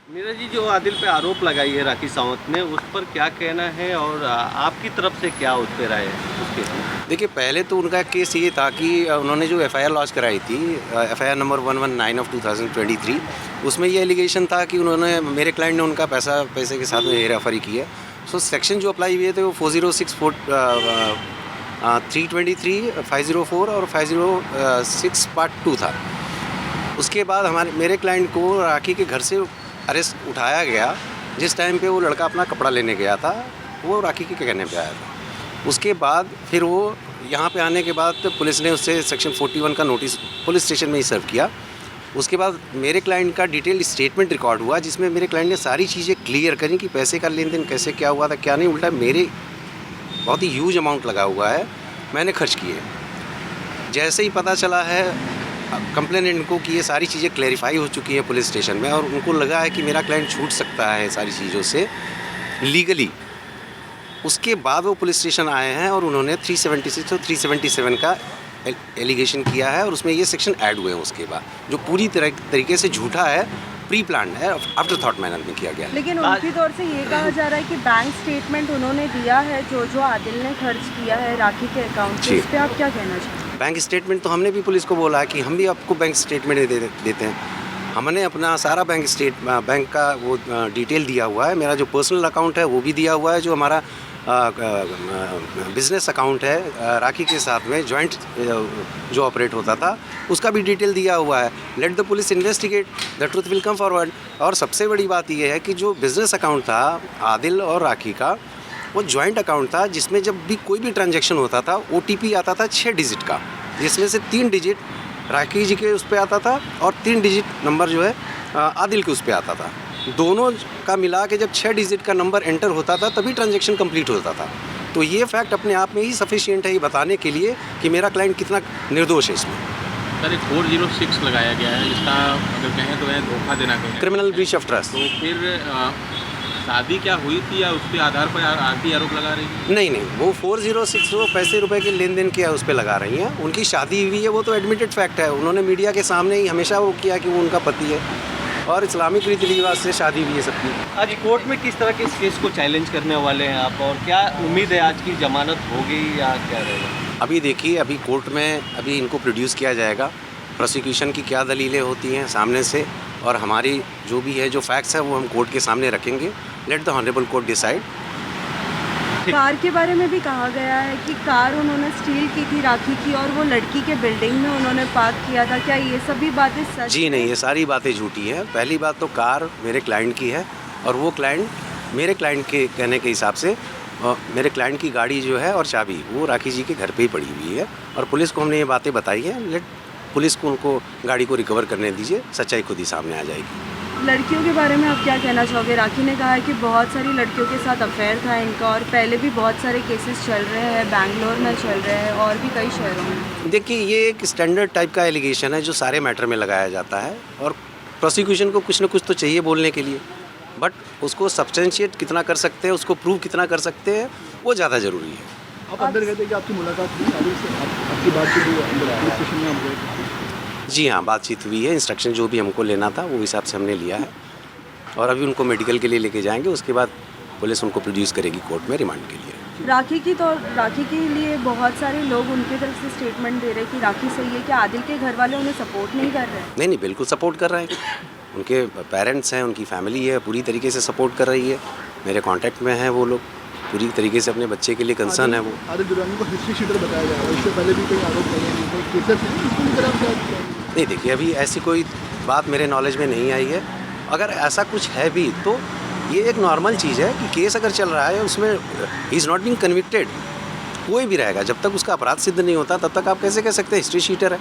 नीरज जी, जो आदिल पे आरोप लगाई है राखी सावंत ने, उस पर क्या कहना है और आपकी तरफ से क्या उस पर राय है उसके? देखिए, पहले तो उनका केस ये था कि उन्होंने जो एफआईआर लॉन्च कराई थी, एफआईआर नंबर 119 ऑफ 2023, उसमें ये एलिगेशन था कि उन्होंने, मेरे क्लाइंट ने उनका पैसे के साथ में हेराफेरी की है। सो सेक्शन जो अप्लाई हुए थे वो 406, 323, 504 और 506 पार्ट 2 था। उसके बाद मेरे क्लाइंट को राखी के घर से अरेस्ट उठाया गया। जिस टाइम पे वो लड़का अपना कपड़ा लेने गया था, वो राखी के कहने पे आया था। उसके बाद फिर वो यहाँ पे आने के बाद पुलिस ने उससे सेक्शन 41 का नोटिस पुलिस स्टेशन में ही सर्व किया। उसके बाद मेरे क्लाइंट का डिटेल स्टेटमेंट रिकॉर्ड हुआ, जिसमें मेरे क्लाइंट ने सारी चीज़ें क्लियर करी कि पैसे का लेन देन कैसे क्या हुआ था, क्या नहीं। उल्टा मेरे बहुत ही ह्यूज अमाउंट लगा हुआ है, मैंने खर्च किए। जैसे ही पता चला है कंप्लेनेंट को कि ये सारी चीज़ें क्लैरिफाई हो चुकी हैं पुलिस स्टेशन में, और उनको लगा है कि मेरा क्लाइंट छूट सकता है सारी चीज़ों से लीगली, उसके बाद वो पुलिस स्टेशन आए हैं और उन्होंने 376 और 377 का एलिगेशन किया है, और उसमें ये सेक्शन ऐड हुए हैं उसके बाद, जो पूरी तरीके से झूठा है, प्री प्लान है, आफ्टर थॉट मैनर में किया गया। लेकिन उनकी तौर से ये कहा जा रहा है कि बैंक स्टेटमेंट उन्होंने दिया है जो आदिल ने खर्च किया है राखी के अकाउंट से, इस पे आप क्या कहना चाहते हैं? बैंक स्टेटमेंट तो हमने भी पुलिस को बोला है कि हम भी आपको बैंक स्टेटमेंट देते हैं। हमने अपना सारा बैंक का वो डिटेल दिया हुआ है। मेरा जो पर्सनल अकाउंट है वो भी दिया हुआ है, जो हमारा बिज़नेस अकाउंट है राखी के साथ में जॉइंट जो ऑपरेट होता था, उसका भी डिटेल दिया हुआ है। Let the police investigate, the truth will come forward. और सबसे बड़ी बात यह है कि जो बिज़नेस अकाउंट था आदिल और राखी का, वो जॉइंट अकाउंट था, जिसमें जब भी कोई भी ट्रांजैक्शन होता था OTP आता था 6 डिजिट का, जिसमें से 3 डिजिट राखी जी के उस पर आता था और 3 डिजिट नंबर जो है आदिल के उस पर आता था। दोनों का मिला के जब 6 डिजिट का नंबर एंटर होता था तभी ट्रांजैक्शन कंप्लीट होता था। तो ये फैक्ट अपने आप में ही सफिशिएंट है ये बताने के लिए कि मेरा क्लाइंट कितना निर्दोष है इसमें। सर, एक 406 लगाया गया है, इसका अगर कहें तो है धोखा देना कहें, क्रिमिनल ब्रीच ऑफ ट्रस्ट। तो फिर शादी क्या हुई थी या उसके आधार पर आरती आरोप लगा रही है? नहीं, वो 406 वो पैसे रुपए के लेन देन किया उस पर लगा रही हैं। उनकी शादी हुई है, वो तो एडमिटेड फैक्ट है। उन्होंने मीडिया के सामने ही हमेशा वो किया कि वो उनका पति है, और इस्लामिक रीति रिवाज से शादी हुई है सबकी। आज कोर्ट में किस तरह के इस केस को चैलेंज करने वाले हैं आप, और क्या उम्मीद है आज की जमानत होगी या क्या रहेगा? अभी देखिए, अभी कोर्ट में अभी इनको प्रोड्यूस किया जाएगा, प्रोसिक्यूशन की क्या दलीलें होती हैं सामने से, और हमारी जो भी है जो फैक्ट्स है वो हम कोर्ट के सामने रखेंगे। Let the honourable court decide. Car के बारे में भी कहा गया है कि कार उन्होंने स्टील की थी राखी की, और वो लड़की के बिल्डिंग में उन्होंने पार्क किया था। क्या ये सभी बातें सच? जी नहीं, ये सारी बातें झूठी हैं। पहली बात तो कार मेरे क्लाइंट की है, और वो क्लाइंट मेरे क्लाइंट के कहने के हिसाब से मेरे क्लाइंट की गाड़ी जो है और चाबी वो राखी जी के घर पे ही पड़ी हुई है, और पुलिस को हमने ये बातें बताई हैं। लेट पुलिस को उनको गाड़ी को रिकवर करने दीजिए, सच्चाई खुद ही सामने आ जाएगी। लड़कियों के बारे में आप क्या कहना चाहोगे? राखी ने कहा है कि बहुत सारी लड़कियों के साथ अफेयर था इनका, और पहले भी बहुत सारे केसेस चल रहे हैं, बैंगलोर में चल रहे हैं और भी कई शहरों में। देखिए, ये एक स्टैंडर्ड टाइप का एलिगेशन है जो सारे मैटर में लगाया जाता है, और प्रोसिक्यूशन को कुछ ना कुछ तो चाहिए बोलने के लिए, बट उसको सब्सटेंशिएट कितना कर सकते हैं, उसको प्रूव कितना कर सकते हैं, वो ज़्यादा ज़रूरी है। आप अंदर गए थे कि आपकी मुलाकात हुई आदिल से, आपकी बातचीत हुई अंदर पुलिस स्टेशन में? आप गए थे? जी हाँ, बातचीत हुई है। इंस्ट्रक्शन जो भी हमको लेना था वो हिसाब से हमने लिया है, और अभी उनको मेडिकल के लिए लेके जाएंगे। उसके बाद पुलिस उनको प्रोड्यूस करेगी कोर्ट में रिमांड के लिए। राखी के लिए बहुत सारे लोग उनकी तरफ से स्टेटमेंट दे रहे हैं कि राखी सही है। क्या आदिल के घर वाले उन्हें सपोर्ट नहीं कर रहे हैं? नहीं, बिल्कुल सपोर्ट कर रहे हैं। उनके पेरेंट्स हैं, उनकी फैमिली है, पूरी तरीके से सपोर्ट कर रही है। मेरे कॉन्टैक्ट में हैं वो लोग, पूरी तरीके से अपने बच्चे के लिए कंसर्न है वो। आदिल दुरानी को हिस्ट्री शीटर बताया जा रहा है, इससे पहले भी कई आरोप लगे हैं, कोई केसेस हैं? नहीं, देखिए, अभी ऐसी कोई बात मेरे नॉलेज में नहीं आई है। अगर ऐसा कुछ है भी तो ये एक नॉर्मल चीज़ है कि केस अगर चल रहा है उसमें he is not being convicted, कोई भी रहेगा, जब तक उसका अपराध सिद्ध नहीं होता तब तक आप कैसे कह सकते हैं हिस्ट्री शीटर है।